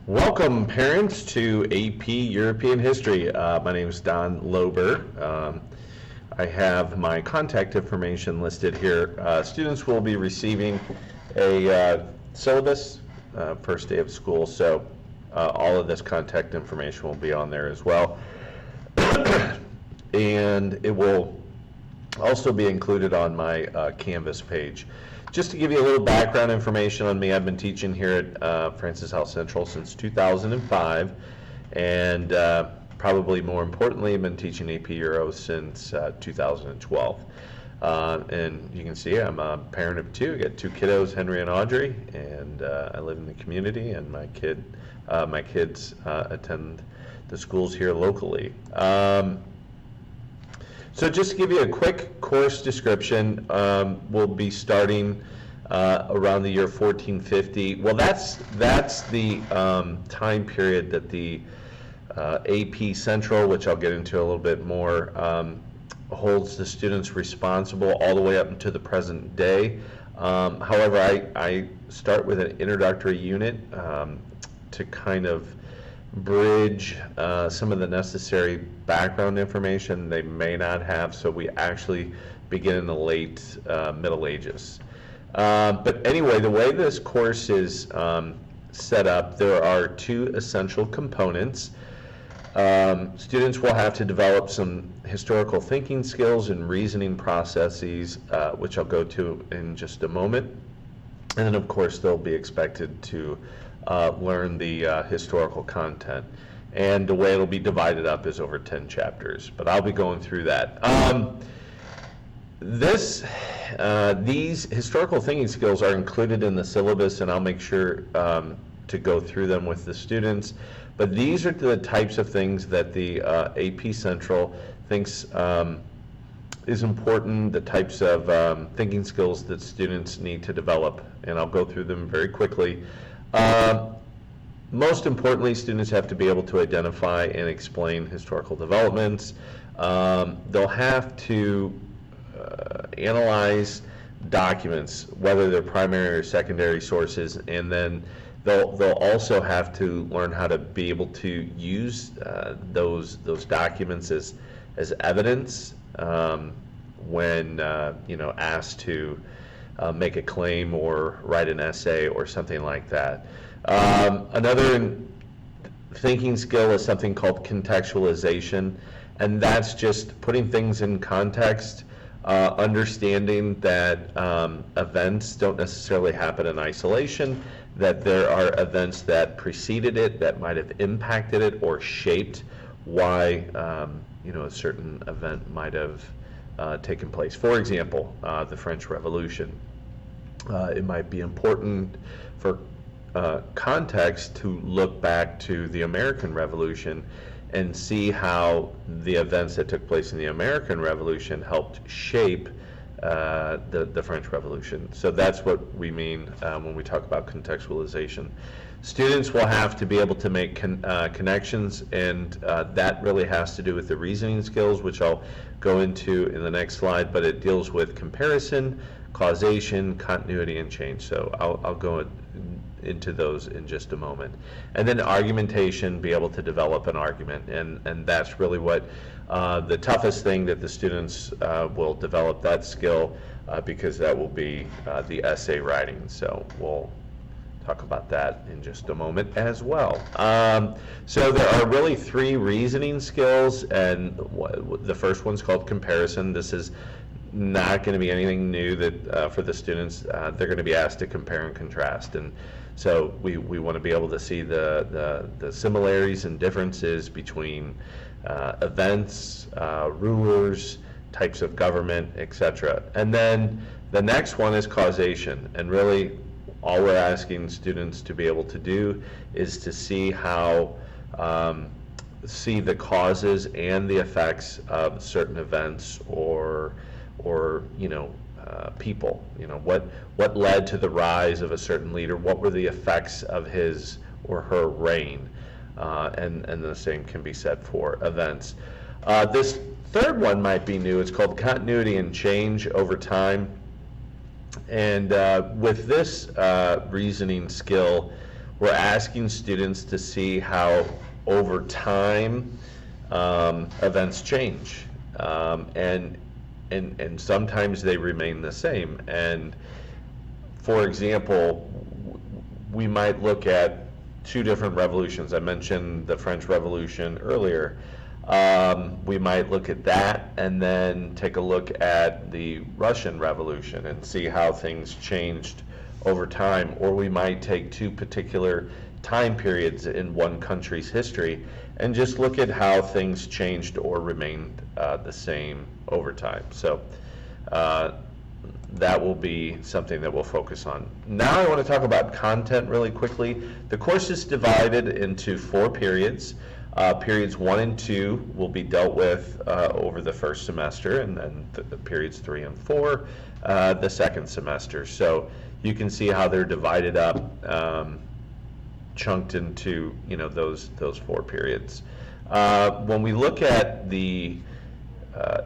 Welcome, parents, to AP European History. My name is Don Lober. I have my contact information listed here. Students will be receiving a syllabus first day of school, so all of this contact information will be on there as well. And it will also be included on my Canvas page. Just to give you a little background information on me, I've been teaching here at Francis House Central since 2005, and probably more importantly, I've been teaching AP Euro since 2012. And you can see I'm a parent of two. I got two kiddos, Henry and Audrey, and I live in the community, and my kids attend the schools here locally. So just to give you a quick course description, we'll be starting around the year 1450. Well, that's the time period that the AP Central, which I'll get into a little bit more, holds the students responsible all the way up into the present day. However, I start with an introductory unit to kind of bridge some of the necessary background information they may not have, so we actually begin in the late Middle Ages. But anyway, the way this course is set up, there are two essential components. Students will have to develop some historical thinking skills and reasoning processes, which I'll go to in just a moment. And then, of course, they'll be expected to learn the historical content. And the way it'll be divided up is over 10 chapters, but I'll be going through that. These historical thinking skills are included in the syllabus, and I'll make sure to go through them with the students. But these are the types of things that the AP Central thinks is important, the types of thinking skills that students need to develop, and I'll go through them very quickly. Most importantly, students have to be able to identify and explain historical developments. They'll have to analyze documents, whether they're primary or secondary sources, and then they'll also have to learn how to be able to use those documents as evidence when asked to make a claim or write an essay or something like that. Another thinking skill is something called contextualization, and that's just putting things in context, understanding that events don't necessarily happen in isolation, that there are events that preceded it, that might have impacted it or shaped why a certain event might have taken place. For example, the French Revolution. It might be important for context to look back to the American Revolution and see how the events that took place in the American Revolution helped shape the French Revolution. So that's what we mean when we talk about contextualization. Students will have to be able to make connections, and that really has to do with the reasoning skills, which I'll go into in the next slide, but it deals with comparison, causation, continuity, and change. So I'll go into those in just a moment. And then argumentation, be able to develop an argument, and that's really what the toughest thing that the students will develop that skill because that will be the essay writing. So we'll talk about that in just a moment as well. So there are really three reasoning skills, and the first one's called comparison. This is not going to be anything new that for the students. They're going to be asked to compare and contrast, and so we want to be able to see the similarities and differences between events, rulers, types of government, etc. And then the next one is causation, and really all we're asking students to be able to do is to see how see the causes and the effects of certain events or people. What led to the rise of a certain leader? What were the effects of his or her reign? And the same can be said for events. This third one might be new. It's called continuity and change over time. And with this reasoning skill, we're asking students to see how over time events change, and sometimes they remain the same. And for example, we might look at two different revolutions. I mentioned the French Revolution earlier. We might look at that and then take a look at the Russian Revolution and see how things changed over time. Or we might take two particular time periods in one country's history and just look at how things changed or remained the same over time. So that will be something that we'll focus on. Now I want to talk about content really quickly. The course is divided into 4 periods. Periods 1 and 2 will be dealt with over the first semester, and then the periods 3 and 4 the second semester. So you can see how they're divided up, chunked into those 4 periods. When we look at the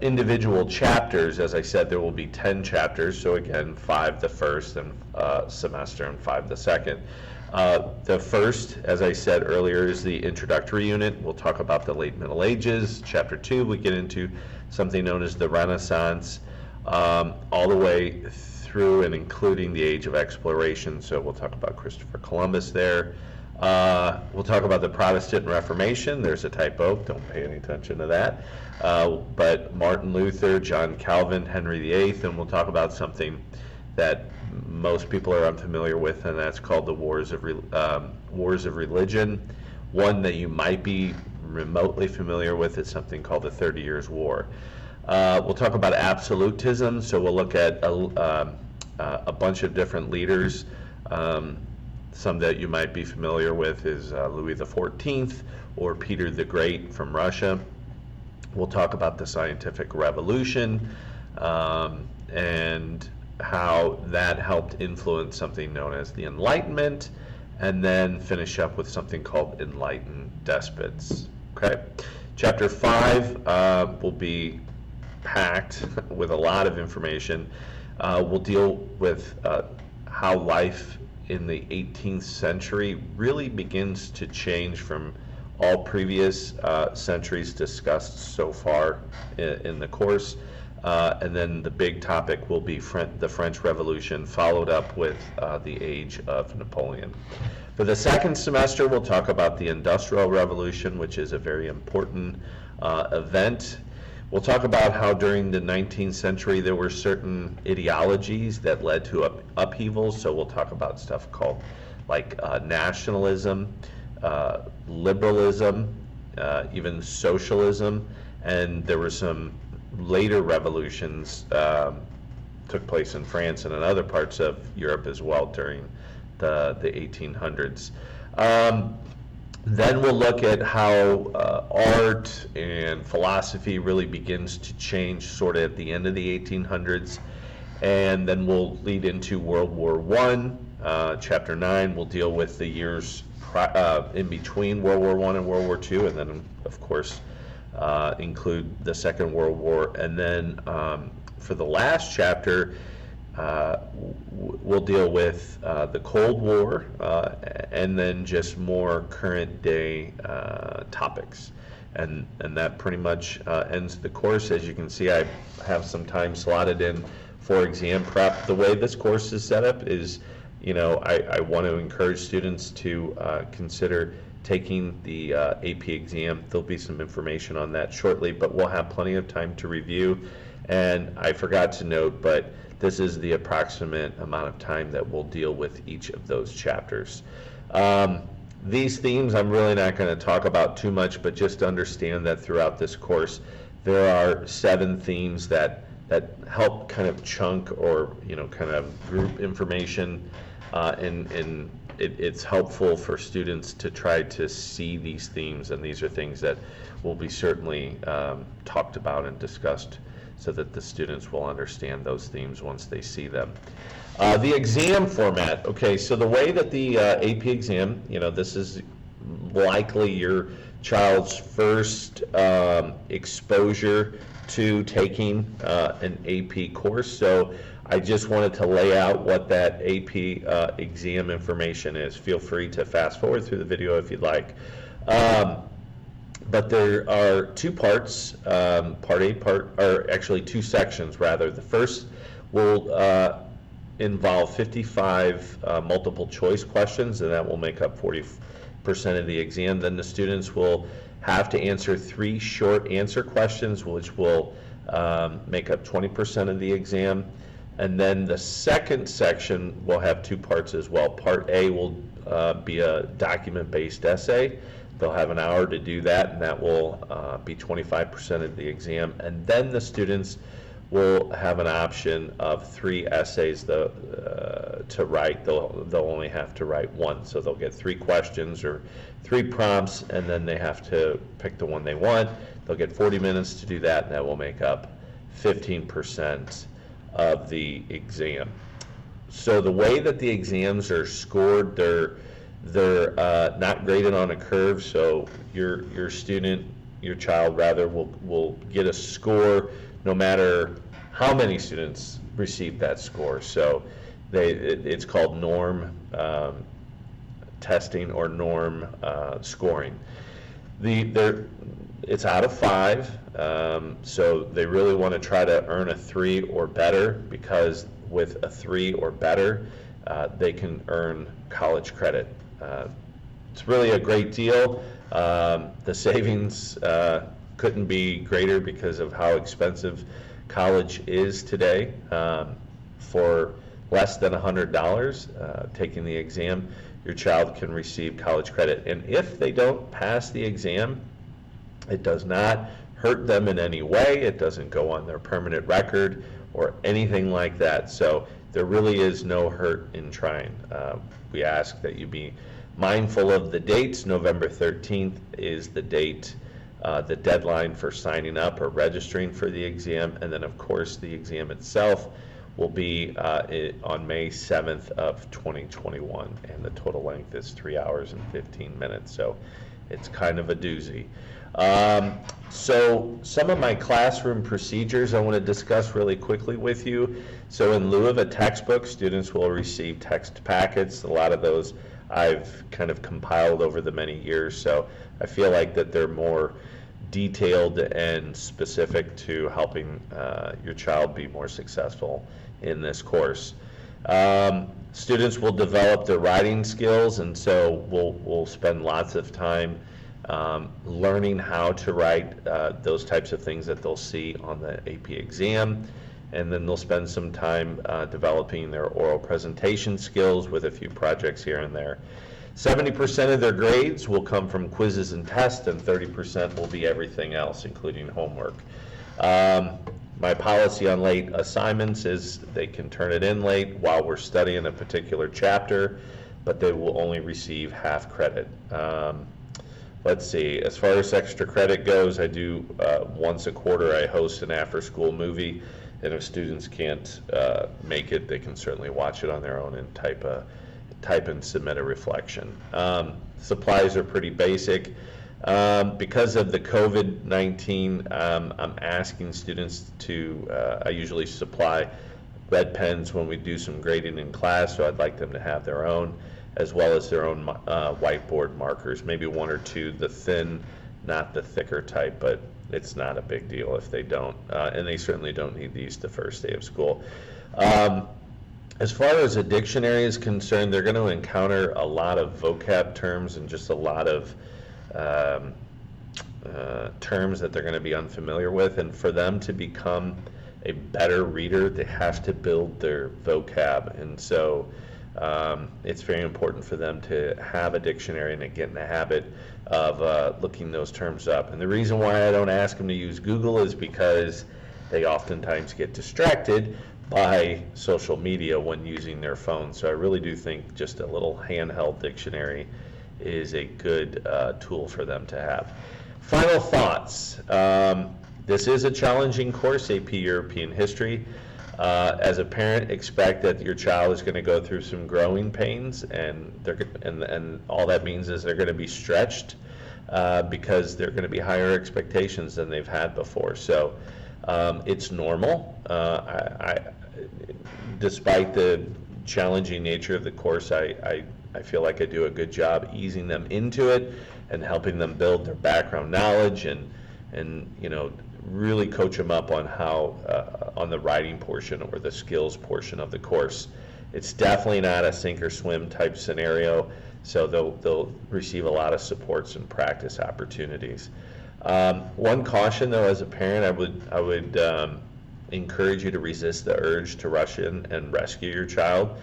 individual chapters, as I said, there will be 10 chapters. So again, 5 the first and semester and 5 the second. The first, as I said earlier, is the introductory unit. We'll talk about the late Middle Ages. Chapter 2, we get into something known as the Renaissance, all the way through and including the Age of Exploration. So we'll talk about Christopher Columbus there. We'll talk about the Protestant Reformation. There's a typo, don't pay any attention to that. But Martin Luther, John Calvin, Henry VIII, and we'll talk about something that most people are unfamiliar with, and that's called the Wars of Religion. One that you might be remotely familiar with is something called the 30 Years' War. We'll talk about absolutism, so we'll look at a bunch of different leaders. Some that you might be familiar with is Louis XIV or Peter the Great from Russia. We'll talk about the scientific revolution and how that helped influence something known as the Enlightenment, and then finish up with something called enlightened despots. Okay, chapter 5 will be packed with a lot of information. We'll deal with how life in the 18th century really begins to change from all previous centuries discussed so far in the course. And then the big topic will be the French Revolution, followed up with the age of Napoleon. For the second semester, we'll talk about the Industrial Revolution, which is a very important event. We'll talk about how during the 19th century there were certain ideologies that led to upheavals. So we'll talk about stuff called like nationalism, liberalism, even socialism, and there were some later revolutions took place in France and in other parts of Europe as well during the 1800s. Then we'll look at how art and philosophy really begins to change sort of at the end of the 1800s, and then we'll lead into World War I. Chapter 9 will deal with the years in between World War I and World War II, and then of course include the Second World War. And then for the last chapter, we'll deal with the Cold War, and then just more current day topics. And that pretty much ends the course. As you can see, I have some time slotted in for exam prep. The way this course is set up is, I want to encourage students to consider taking the AP exam. There'll be some information on that shortly, but we'll have plenty of time to review. And I forgot to note, but this is the approximate amount of time that we'll deal with each of those chapters. These themes I'm really not going to talk about too much, but just understand that throughout this course there are 7 themes that help kind of chunk or kind of group information, and it's helpful for students to try to see these themes, and these are things that will be certainly talked about and discussed so that the students will understand those themes once they see them. The exam format, okay, so the way that the AP exam, this is likely your child's first exposure to taking an AP course, so I just wanted to lay out what that AP exam information is. Feel free to fast forward through the video if you'd like. But there are two parts, part A, or actually two sections rather. The first will involve 55 multiple choice questions, and that will make up 40% of the exam. Then the students will have to answer 3 short answer questions, which will make up 20% of the exam. And then the second section will have 2 parts as well. Part A will be a document-based essay. They'll have an hour to do that, and that will be 25% of the exam. And then the students will have an option of 3 essays to write. They'll only have to write 1, so they'll get 3 questions or 3 prompts, and then they have to pick the one they want. They'll get 40 minutes to do that, and that will make up 15% of the exam. So the way that the exams are scored, they're not graded on a curve. So your student, your child rather, will get a score no matter how many students receive that score. So it's called norm testing or norm scoring. It's out of 5, so they really want to try to earn a 3 or better, because with a 3 or better, they can earn college credit. It's really a great deal. The savings couldn't be greater because of how expensive college is today. For less than $100 taking the exam, your child can receive college credit. And if they don't pass the exam, it does not hurt them in any way. It doesn't go on their permanent record or anything like that. So there really is no hurt in trying. We ask that you be mindful of the dates. November 13th is the date, the deadline for signing up or registering for the exam. And then, of course, the exam itself will be on May 7th of 2021. And the total length is 3 hours and 15 minutes. So it's kind of a doozy. So some of my classroom procedures I want to discuss really quickly with you. So in lieu of a textbook, students will receive text packets. A lot of those I've kind of compiled over the many years, so I feel like that they're more detailed and specific to helping your child be more successful in this course. Students will develop their writing skills, and so we'll spend lots of time learning how to write those types of things that they'll see on the AP exam, and then they'll spend some time developing their oral presentation skills with a few projects here and there. 70% of their grades will come from quizzes and tests, and 30% will be everything else, including homework. My policy on late assignments is they can turn it in late while we're studying a particular chapter, but they will only receive half credit. Let's see, as far as extra credit goes, I do once a quarter I host an after-school movie, and if students can't make it, they can certainly watch it on their own and type and submit a reflection. Supplies are pretty basic. Because of the COVID-19, I'm asking students to, I usually supply red pens when we do some grading in class, so I'd like them to have their own, as well as their own whiteboard markers, maybe 1 or 2, the thin, not the thicker type, but it's not a big deal if they don't, and they certainly don't need these the first day of school. As far as a dictionary is concerned, they're going to encounter a lot of vocab terms and just a lot of terms that they're going to be unfamiliar with, and for them to become a better reader, they have to build their vocab, and so it's very important for them to have a dictionary and to get in the habit of looking those terms up. And the reason why I don't ask them to use Google is because they oftentimes get distracted by social media when using their phone. So I really do think just a little handheld dictionary is a good tool for them to have. Final thoughts. This is a challenging course, AP European History. As a parent, expect that your child is going to go through some growing pains, and all that means is they're going to be stretched because they're going to be higher expectations than they've had before. So it's normal. despite the challenging nature of the course, I feel like I do a good job easing them into it and helping them build their background knowledge and really coach them up on how on the writing portion or the skills portion of the course. It's definitely not a sink or swim type scenario, so they'll receive a lot of supports and practice opportunities. One caution though, as a parent, I would encourage you to resist the urge to rush in and rescue your child.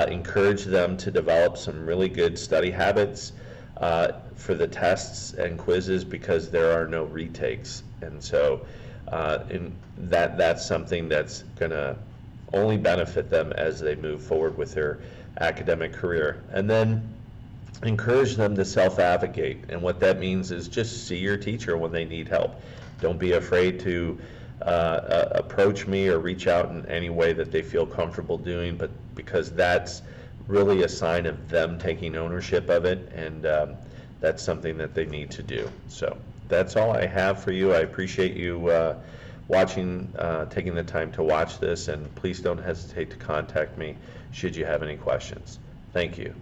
Encourage them to develop some really good study habits for the tests and quizzes, because there are no retakes, and so that's something that's going to only benefit them as they move forward with their academic career. And then encourage them to self-advocate, and what that means is just see your teacher when they need help. Don't be afraid to approach me or reach out in any way that they feel comfortable doing, but because that's really a sign of them taking ownership of it, and that's something that they need to do. So that's all I have for you. I appreciate you watching, taking the time to watch this, and please don't hesitate to contact me should you have any questions. Thank you.